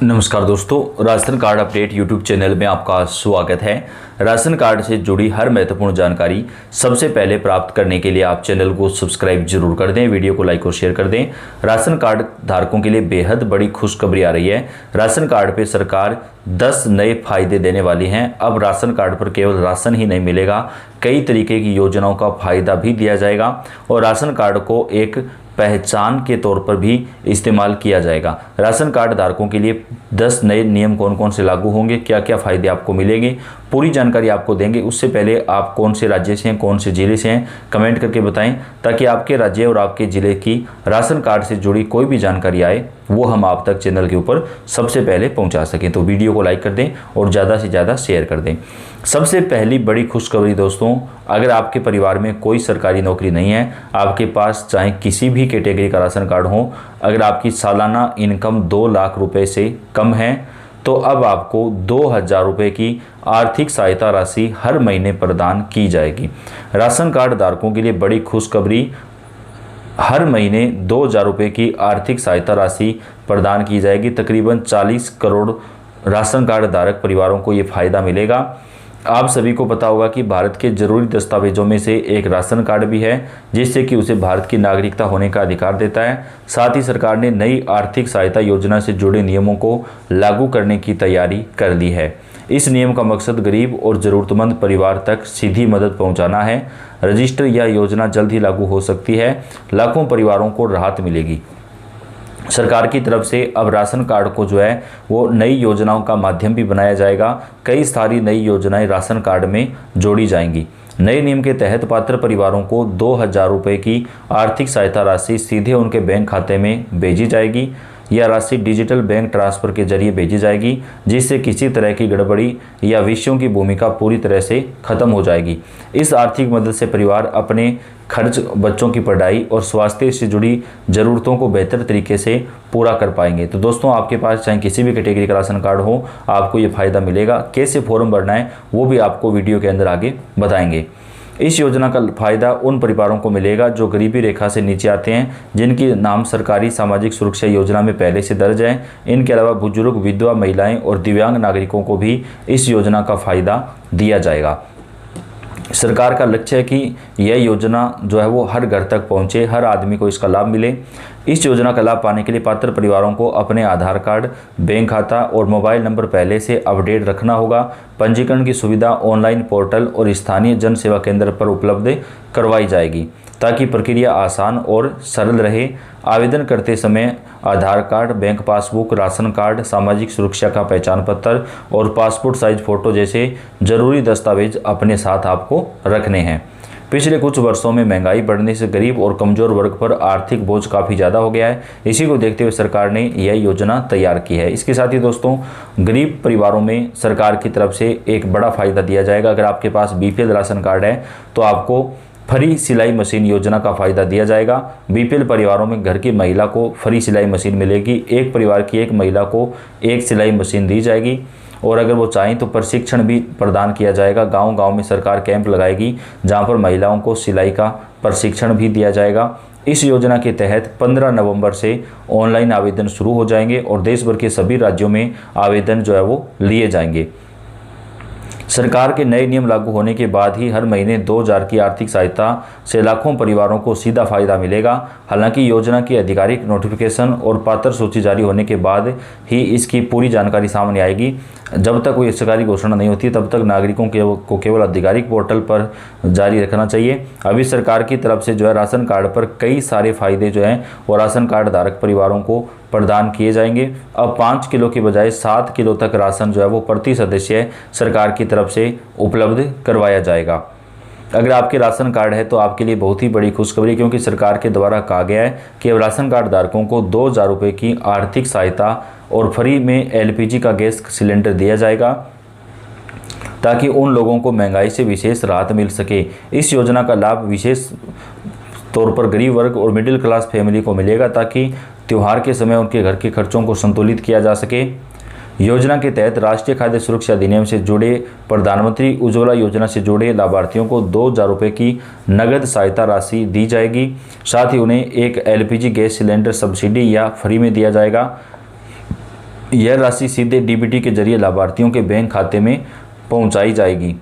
नमस्कार दोस्तों, ration card update YouTube channel में आपका स्वागत है। राशन कार्ड से जुड़ी हर महत्वपूर्ण जानकारी सबसे पहले प्राप्त करने के लिए आप चैनल को सब्सक्राइब जरूर कर दें, वीडियो को लाइक और शेयर कर दें। राशन कार्ड धारकों के लिए बेहद बड़ी खुशखबरी आ रही है। राशन कार्ड पे सरकार 10 नए फायदे देने वाली हैं। अब राशन कार्ड पर केवल राशन ही नहीं मिलेगा, कई तरीके की योजनाओं का फायदा भी दिया जाएगा और राशन कार्ड को एक पहचान के तौर पर भी इस्तेमाल किया जाएगा। राशन कार्ड धारकों के लिए 10 नए नियम कौन कौन से लागू होंगे, क्या क्या फ़ायदे आपको मिलेंगे, पूरी जानकारी आपको देंगे। उससे पहले आप कौन से राज्य से हैं, कौन से ज़िले से हैं, कमेंट करके बताएं, ताकि आपके राज्य और आपके ज़िले की राशन कार्ड से जुड़ी कोई भी जानकारी आए वो हम आप तक चैनल के ऊपर सबसे पहले पहुंचा सकें। तो वीडियो को लाइक कर दें और ज़्यादा से ज़्यादा शेयर कर दें। सबसे पहली बड़ी खुशखबरी दोस्तों, अगर आपके परिवार में कोई सरकारी नौकरी नहीं है, आपके पास चाहे किसी भी कैटेगरी का राशन कार्ड हो, अगर आपकी सालाना इनकम 2 लाख रुपए से कम है, तो अब आपको 2,000 रुपये की आर्थिक सहायता राशि हर महीने प्रदान की जाएगी। राशन कार्ड धारकों के लिए बड़ी खुशखबरी, हर महीने 2,000 रुपये की आर्थिक सहायता राशि प्रदान की जाएगी। तकरीबन 40 करोड़ राशन कार्ड धारक परिवारों को ये फ़ायदा मिलेगा। आप सभी को पता होगा कि भारत के जरूरी दस्तावेजों में से एक राशन कार्ड भी है, जिससे कि उसे भारत की नागरिकता होने का अधिकार देता है। साथ ही सरकार ने नई आर्थिक सहायता योजना से जुड़े नियमों को लागू करने की तैयारी कर ली है। इस नियम का मकसद गरीब और ज़रूरतमंद परिवार तक सीधी मदद पहुंचाना है। रजिस्टर यह योजना जल्द ही लागू हो सकती है, लाखों परिवारों को राहत मिलेगी। सरकार की तरफ से अब राशन कार्ड को जो है वो नई योजनाओं का माध्यम भी बनाया जाएगा। कई सारी नई योजनाएं राशन कार्ड में जोड़ी जाएंगी। नए नियम के तहत पात्र परिवारों को 2,000 रुपये की आर्थिक सहायता राशि सीधे उनके बैंक खाते में भेजी जाएगी। यह राशि डिजिटल बैंक ट्रांसफ़र के जरिए भेजी जाएगी, जिससे किसी तरह की गड़बड़ी या विषयों की भूमिका पूरी तरह से खत्म हो जाएगी। इस आर्थिक मदद से परिवार अपने खर्च, बच्चों की पढ़ाई और स्वास्थ्य से जुड़ी ज़रूरतों को बेहतर तरीके से पूरा कर पाएंगे। तो दोस्तों, आपके पास चाहे किसी भी कैटेगरी का राशन कार्ड हो, आपको ये फ़ायदा मिलेगा। कैसे फॉर्म भरना है वो भी आपको वीडियो के अंदर आगे बताएंगे। इस योजना का फ़ायदा उन परिवारों को मिलेगा जो गरीबी रेखा से नीचे आते हैं, जिनकी नाम सरकारी सामाजिक सुरक्षा योजना में पहले से दर्ज है। इनके अलावा बुजुर्ग, विधवा महिलाएं और दिव्यांग नागरिकों को भी इस योजना का फ़ायदा दिया जाएगा। सरकार का लक्ष्य है कि यह योजना जो है वो हर घर तक पहुंचे, हर आदमी को इसका लाभ मिले। इस योजना का लाभ पाने के लिए पात्र परिवारों को अपने आधार कार्ड, बैंक खाता और मोबाइल नंबर पहले से अपडेट रखना होगा। पंजीकरण की सुविधा ऑनलाइन पोर्टल और स्थानीय जन सेवा केंद्र पर उपलब्ध करवाई जाएगी, ताकि प्रक्रिया आसान और सरल रहे। आवेदन करते समय Aadhaar card, bank passbook, ration card, सामाजिक सुरक्षा का पहचान पत्र और पासपोर्ट साइज फ़ोटो जैसे ज़रूरी दस्तावेज अपने साथ आपको रखने हैं। पिछले कुछ वर्षों में महंगाई बढ़ने से गरीब और कमज़ोर वर्ग पर आर्थिक बोझ काफ़ी ज़्यादा हो गया है। इसी को देखते हुए सरकार ने यह योजना तैयार की है। इसके साथ ही दोस्तों, गरीब परिवारों में सरकार की तरफ से एक बड़ा फ़ायदा दिया जाएगा। अगर आपके पास बीपीएल राशन कार्ड है तो आपको फ्री सिलाई मशीन योजना का फ़ायदा दिया जाएगा। बीपीएल परिवारों में घर की महिला को फ्री सिलाई मशीन मिलेगी। एक परिवार की एक महिला को एक सिलाई मशीन दी जाएगी और अगर वो चाहें तो प्रशिक्षण भी प्रदान किया जाएगा। गांव-गांव में सरकार कैंप लगाएगी, जहां पर महिलाओं को सिलाई का प्रशिक्षण भी दिया जाएगा। इस योजना के तहत 15 नवंबर से ऑनलाइन आवेदन शुरू हो जाएंगे और देश भर के सभी राज्यों में आवेदन जो है वो लिए जाएंगे। सरकार के नए नियम लागू होने के बाद ही हर महीने 2,000 की आर्थिक सहायता से लाखों परिवारों को सीधा फायदा मिलेगा। हालांकि योजना की आधिकारिक नोटिफिकेशन और पात्र सूची जारी होने के बाद ही इसकी पूरी जानकारी सामने आएगी। जब तक कोई सरकारी घोषणा नहीं होती तब तक नागरिकों को केवल आधिकारिक पोर्टल पर जारी रखना चाहिए। अभी सरकार की तरफ से जो है राशन कार्ड पर कई सारे फायदे जो हैं वो राशन कार्ड धारक परिवारों को प्रदान किए जाएंगे। अब 5 किलो की बजाय 7 किलो तक राशन जो है वो प्रति सदस्य सरकार की तरफ से उपलब्ध करवाया जाएगा। अगर आपके राशन कार्ड है तो आपके लिए बहुत ही बड़ी खुशखबरी, क्योंकि सरकार के द्वारा कहा गया है कि अब राशन कार्ड धारकों को 2,000 रुपये की आर्थिक सहायता और फ्री में एलपीजी का गैस सिलेंडर दिया जाएगा, ताकि उन लोगों को महंगाई से विशेष राहत मिल सके। इस योजना का लाभ विशेष तौर पर गरीब वर्ग और मिडिल क्लास फैमिली को मिलेगा, ताकि त्यौहार के समय उनके घर के खर्चों को संतुलित किया जा सके। योजना के तहत राष्ट्रीय खाद्य सुरक्षा अधिनियम से जुड़े, प्रधानमंत्री उज्ज्वला योजना से जुड़े लाभार्थियों को 2,000 रुपये की नगद सहायता राशि दी जाएगी। साथ ही उन्हें एक एलपीजी गैस सिलेंडर सब्सिडी या फ्री में दिया जाएगा। यह राशि सीधे डीबीटी के जरिए लाभार्थियों के बैंक खाते में पहुंचाई जाएगी।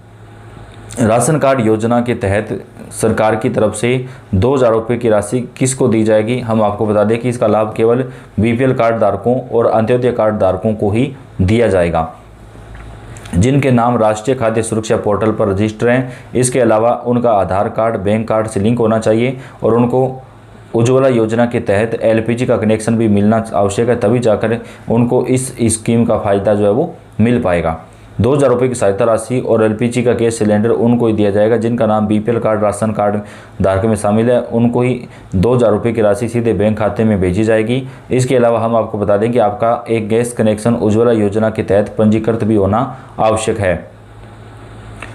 राशन कार्ड योजना के तहत सरकार की तरफ से 2,000 रुपये की राशि किसको दी जाएगी? हम आपको बता दें कि इसका लाभ केवल बीपीएल कार्ड धारकों और अंत्योदय कार्ड धारकों को ही दिया जाएगा, जिनके नाम राष्ट्रीय खाद्य सुरक्षा पोर्टल पर रजिस्टर हैं। इसके अलावा उनका आधार कार्ड बैंक कार्ड से लिंक होना चाहिए और उनको उज्ज्वला योजना के तहत एलपीजी का कनेक्शन भी मिलना आवश्यक है, तभी जाकर उनको इस स्कीम का फ़ायदा जो है वो मिल पाएगा। 2,000 रुपये की सहायता राशि और एलपीजी का गैस सिलेंडर उनको ही दिया जाएगा जिनका नाम बीपीएल कार्ड राशन कार्ड धारक में शामिल है। उनको ही 2,000 रुपये की राशि सीधे बैंक खाते में भेजी जाएगी। इसके अलावा हम आपको बता दें कि आपका एक गैस कनेक्शन उज्ज्वला योजना के तहत पंजीकृत भी होना आवश्यक है।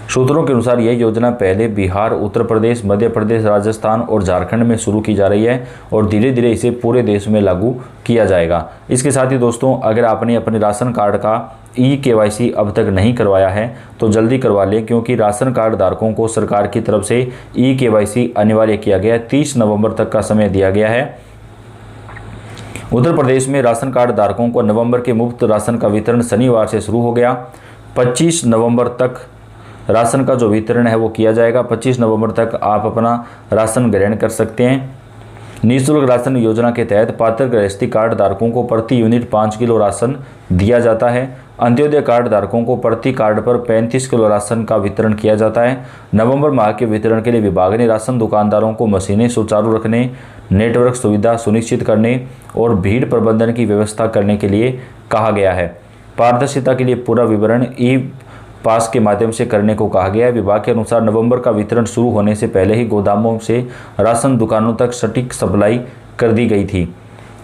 सूत्रों के अनुसार यह योजना पहले बिहार, उत्तर प्रदेश, मध्य प्रदेश, राजस्थान और झारखंड में शुरू की जा रही है और धीरे धीरे इसे पूरे देश में लागू किया जाएगा। इसके साथ ही दोस्तों, अगर आपने अपने राशन कार्ड का ई-केवाईसी अब तक नहीं करवाया है तो जल्दी करवा लें, क्योंकि राशन कार्ड धारकों को सरकार की तरफ से ई-केवाईसी अनिवार्य किया गया है। 30 नवंबर तक का समय दिया गया है। उत्तर प्रदेश में राशन कार्ड धारकों को नवंबर के मुफ्त राशन का वितरण शनिवार से शुरू हो गया। 25 नवंबर तक राशन का जो वितरण है वो किया जाएगा। 25 नवंबर तक आप अपना राशन ग्रहण कर सकते हैं। निःशुल्क राशन योजना के तहत पात्र गृहस्थी कार्ड धारकों को प्रति यूनिट 5 किलो राशन दिया जाता है। अंत्योदय कार्ड धारकों को प्रति कार्ड पर 35 किलो राशन का वितरण किया जाता है। नवंबर माह के वितरण के लिए विभाग ने राशन दुकानदारों को मशीनें सुचारू रखने, नेटवर्क सुविधा सुनिश्चित करने और भीड़ प्रबंधन की व्यवस्था करने के लिए कहा गया है। पारदर्शिता के लिए पूरा विवरण ई पास के माध्यम से करने को कहा गया है। विभाग के अनुसार नवंबर का वितरण शुरू होने से पहले ही गोदामों से राशन दुकानों तक सटीक सप्लाई कर दी गई थी।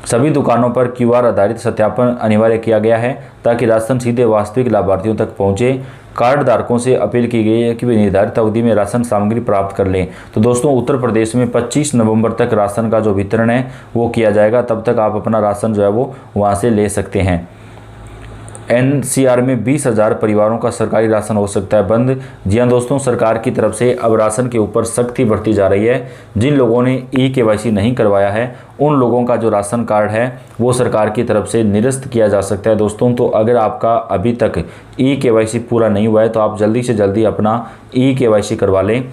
सभी दुकानों पर क्यूआर आधारित सत्यापन अनिवार्य किया गया है ताकि राशन सीधे वास्तविक लाभार्थियों तक पहुंचे। कार्ड धारकों से अपील की गई है कि वे निर्धारित अवधि में राशन सामग्री प्राप्त कर लें। तो दोस्तों, उत्तर प्रदेश में 25 नवंबर तक राशन का जो वितरण है वो किया जाएगा। तब तक आप अपना राशन जो है वो वहाँ से ले सकते हैं। एनसीआर में 20,000 परिवारों का सरकारी राशन हो सकता है बंद। जी हाँ दोस्तों, सरकार की तरफ से अब राशन के ऊपर सख्ती बढ़ती जा रही है। जिन लोगों ने ई-केवाईसी नहीं करवाया है उन लोगों का जो राशन कार्ड है वो सरकार की तरफ से निरस्त किया जा सकता है दोस्तों। तो अगर आपका अभी तक ई-केवाईसी पूरा नहीं हुआ है तो आप जल्दी से जल्दी अपना ई-केवाईसी करवा लें।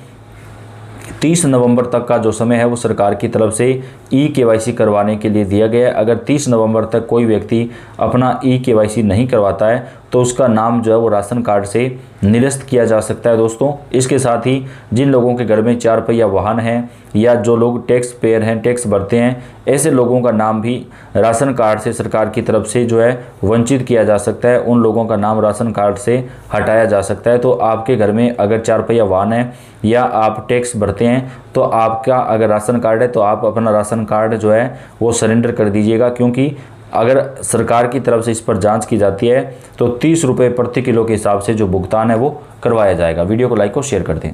30 नवंबर तक का जो समय है वो सरकार की तरफ से ई-केवाईसी करवाने के लिए दिया गया है। अगर 30 नवंबर तक कोई व्यक्ति अपना ई-केवाईसी नहीं करवाता है तो उसका नाम जो है वो राशन कार्ड से निरस्त किया जा सकता है दोस्तों। इसके साथ ही जिन लोगों के घर में 4 पहिया वाहन है या जो लोग टैक्स पेयर हैं, टैक्स भरते हैं, ऐसे लोगों का नाम भी राशन कार्ड से सरकार की तरफ से जो है वंचित किया जा सकता है। उन लोगों का नाम राशन कार्ड से हटाया जा सकता है। तो आपके घर में अगर 4 पहिया वाहन है या आप टैक्स भरते हैं तो आपका अगर राशन कार्ड है तो आप अपना राशन कार्ड जो है वो सरेंडर कर दीजिएगा, क्योंकि अगर सरकार की तरफ से इस पर जांच की जाती है तो 30 रुपये प्रति किलो के हिसाब से जो भुगतान है वो करवाया जाएगा। वीडियो को लाइक और शेयर कर दें।